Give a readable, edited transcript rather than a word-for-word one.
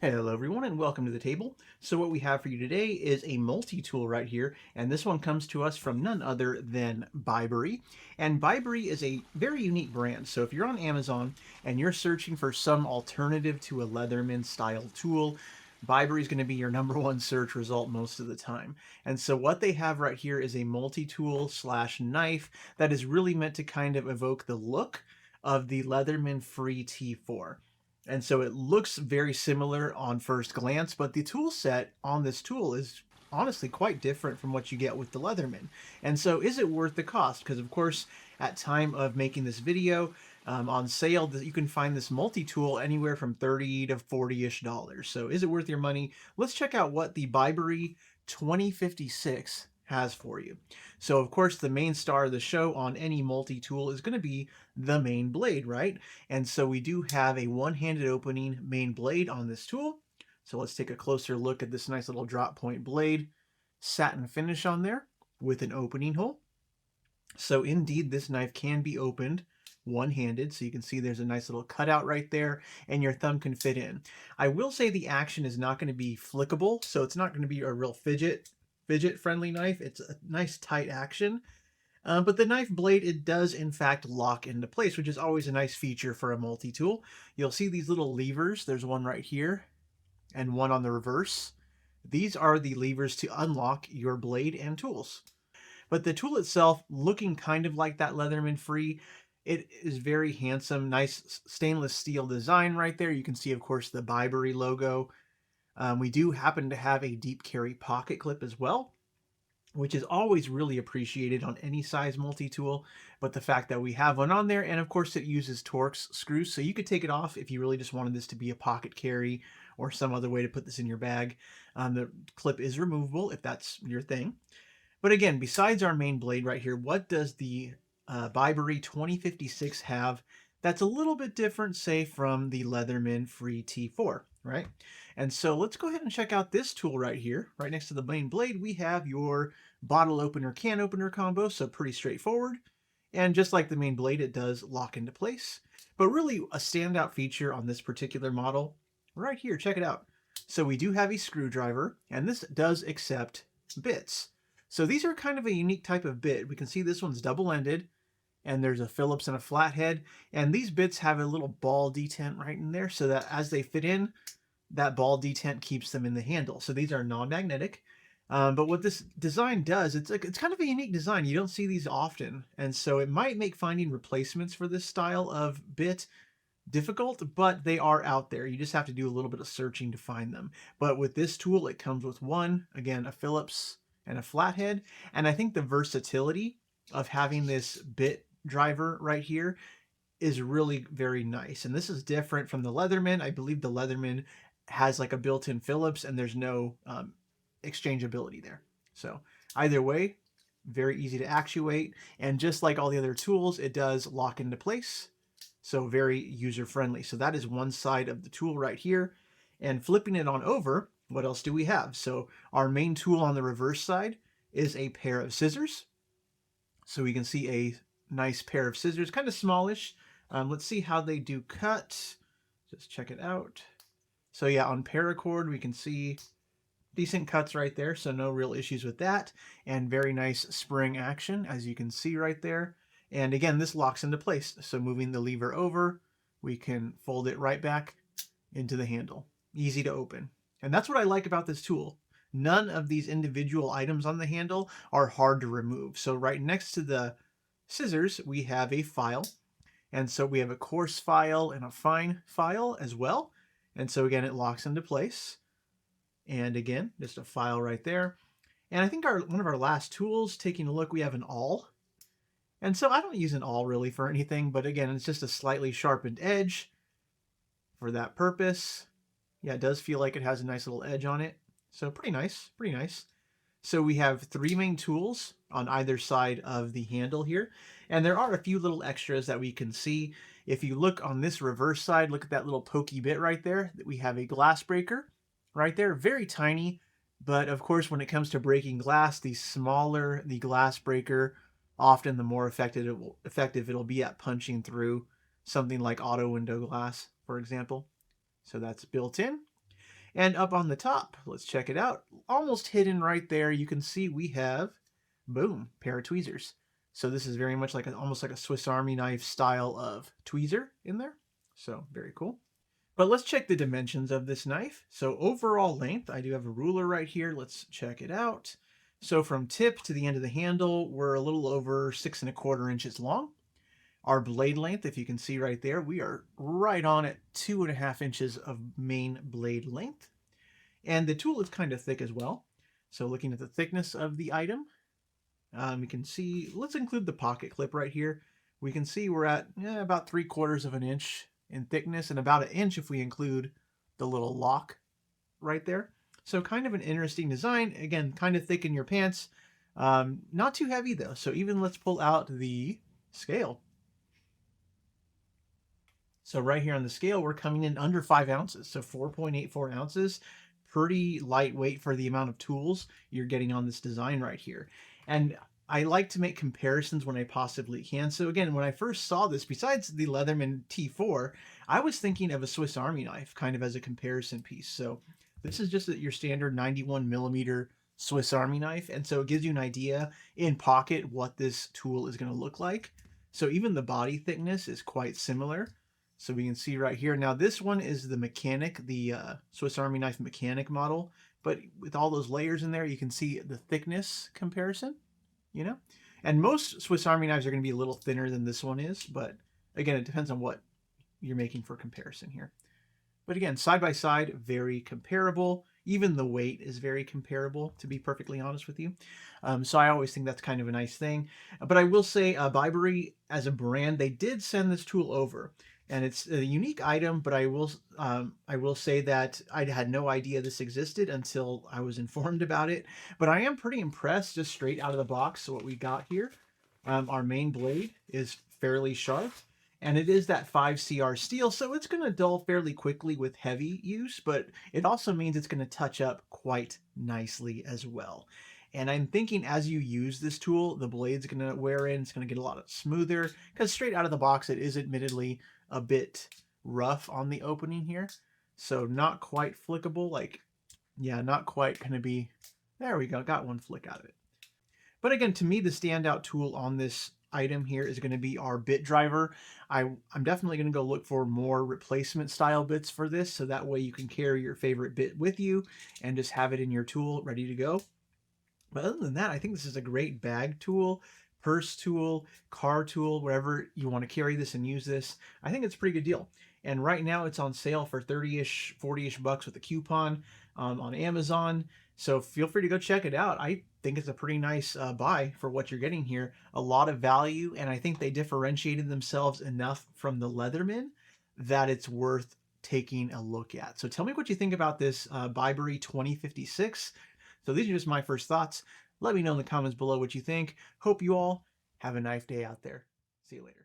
Hello everyone and welcome to the table. So what we have for you today is a multi-tool right here, and this one comes to us from none other than BIBURY. And BIBURY is a very unique brand. So if you're on Amazon and you're searching for some alternative to a Leatherman style tool, BIBURY is going to be your number one search result most of the time. And so what they have right here is a multi-tool slash knife that is really meant to kind of evoke the look of the Leatherman Free T4. And so it looks very similar on first glance, but the tool set on this tool is honestly quite different from what you get with the Leatherman. And so is it worth the cost? Because of course, at time of making this video, on sale, you can find this multi-tool anywhere from 30 to 40-ish dollars. So is it worth your money? Let's check out what the BIBURY 2056 has for you. So of course, the main star of the show on any multi-tool is going to be the main blade, right? And so we do have a one-handed opening main blade on this tool. So let's take a closer look at this nice little drop point blade, satin finish on there with an opening hole. So indeed, this knife can be opened one-handed. So you can see there's a nice little cutout right there and your thumb can fit in. I will say the action is not going to be flickable. So it's not going to be a real fidget friendly knife. It's a nice tight action. But the knife blade, it does in fact lock into place, which is always a nice feature for a multi-tool. You'll see these little levers. There's one right here and one on the reverse. These are the levers to unlock your blade and tools. But the tool itself, looking kind of like that Leatherman Free, it is very handsome, nice stainless steel design right there. You can see, of course, the BIBURY logo. We do happen to have a deep carry pocket clip as well, which is always really appreciated on any size multi-tool. But the fact that we have one on there, and of course it uses Torx screws, so you could take it off if you really just wanted this to be a pocket carry or some other way to put this in your bag. The clip is removable if that's your thing. But again, besides our main blade right here, what does the BIBURY 2056 have that's a little bit different, say, from the Leatherman Free T4, right? And so let's go ahead and check out this tool right here. Right next to the main blade, we have your bottle opener, can opener combo, so pretty straightforward. And just like the main blade, it does lock into place. But really a standout feature on this particular model, right here, check it out. So we do have a screwdriver, and this does accept bits. So these are kind of a unique type of bit. We can see this one's double-ended, and there's a Phillips and a flathead, and these bits have a little ball detent right in there so that as they fit in, that ball detent keeps them in the handle. So these are non-magnetic. But what this design does, it's kind of a unique design. You don't see these often, and so it might make finding replacements for this style of bit difficult, but they are out there. You just have to do a little bit of searching to find them. But with this tool, it comes with one, again, a Phillips and a flathead, and I think the versatility of having this bit driver right here is really very nice. And this is different from the Leatherman. I believe the Leatherman has like a built-in Phillips and there's no exchangeability there. So either way, very easy to actuate. And just like all the other tools, it does lock into place. So very user-friendly. So that is one side of the tool right here. And flipping it on over, what else do we have? So our main tool on the reverse side is a pair of scissors. So we can see a nice pair of scissors, kind of smallish. Let's see how they do cut. Just check it out. So yeah, on paracord, we can see decent cuts right there, so no real issues with that. And very nice spring action, as you can see right there. And again, this locks into place. So moving the lever over, we can fold it right back into the handle. Easy to open. And that's what I like about this tool. None of these individual items on the handle are hard to remove. So right next to the scissors, we have a file. And so we have a coarse file and a fine file as well. And so again, it locks into place. And again, just a file right there. And I think one of our last tools, taking a look, we have an awl. And so I don't use an awl really for anything, but again, it's just a slightly sharpened edge for that purpose. Yeah, it does feel like it has a nice little edge on it. So pretty nice, pretty nice. So we have three main tools on either side of the handle here. And there are a few little extras that we can see. If you look on this reverse side, look at that little pokey bit right there. We have a glass breaker right there, very tiny. But of course, when it comes to breaking glass, the smaller the glass breaker, often the more effective it'll be at punching through something like auto window glass, for example. So that's built in. And up on the top, let's check it out. Almost hidden right there, you can see we have, boom, pair of tweezers. So this is very much like almost like a Swiss Army knife style of tweezer in there. So very cool. But let's check the dimensions of this knife. So overall length, I do have a ruler right here. Let's check it out. So from tip to the end of the handle, we're a little over 6¼ inches long. Our blade length, if you can see right there, we are right on at 2½ inches of main blade length. And the tool is kind of thick as well. So looking at the thickness of the item, we can see, let's include the pocket clip right here. We can see we're at about 3/4 of an inch in thickness and about an inch if we include the little lock right there. So kind of an interesting design. Again, kind of thick in your pants. Not too heavy though. So even let's pull out the scale. So right here on the scale, we're coming in under 5 ounces. So 4.84 ounces, pretty lightweight for the amount of tools you're getting on this design right here. And I like to make comparisons when I possibly can. So again, when I first saw this, besides the Leatherman T4, I was thinking of a Swiss Army knife kind of as a comparison piece. So this is just your standard 91mm Swiss Army knife. And so it gives you an idea in pocket what this tool is going to look like. So even the body thickness is quite similar. So we can see right here. Now this one is the mechanic, the Swiss Army knife mechanic model, but with all those layers in there, you can see the thickness comparison, you know? And most Swiss Army knives are going to be a little thinner than this one is, but again, it depends on what you're making for comparison here. But again, side by side, very comparable. Even the weight is very comparable, to be perfectly honest with you. So I always think that's kind of a nice thing. But I will say BIBURY as a brand, they did send this tool over. And it's a unique item, but I will say that I had no idea this existed until I was informed about it. But I am pretty impressed just straight out of the box. So what we got here, our main blade is fairly sharp. And it is that 5CR steel, so it's going to dull fairly quickly with heavy use, but it also means it's going to touch up quite nicely as well. And I'm thinking as you use this tool, the blade's going to wear in, it's going to get a lot smoother, because straight out of the box, it is admittedly a bit rough on the opening here. So not quite flickable, not quite going to be, there we go, got one flick out of it. But again, to me, the standout tool on this item here is going to be our bit driver. I'm definitely going to go look for more replacement style bits for this, so that way you can carry your favorite bit with you and just have it in your tool ready to go. But other than that, I think this is a great bag tool, purse tool, car tool, wherever you want to carry this and use this. I think it's a pretty good deal. And right now it's on sale for 30-ish, 40-ish bucks with a coupon on Amazon. So feel free to go check it out. I think it's a pretty nice buy for what you're getting here. A lot of value, and I think they differentiated themselves enough from the Leatherman that it's worth taking a look at. So tell me what you think about this BI2056. So these are just my first thoughts. Let me know in the comments below what you think. Hope you all have a nice day out there. See you later.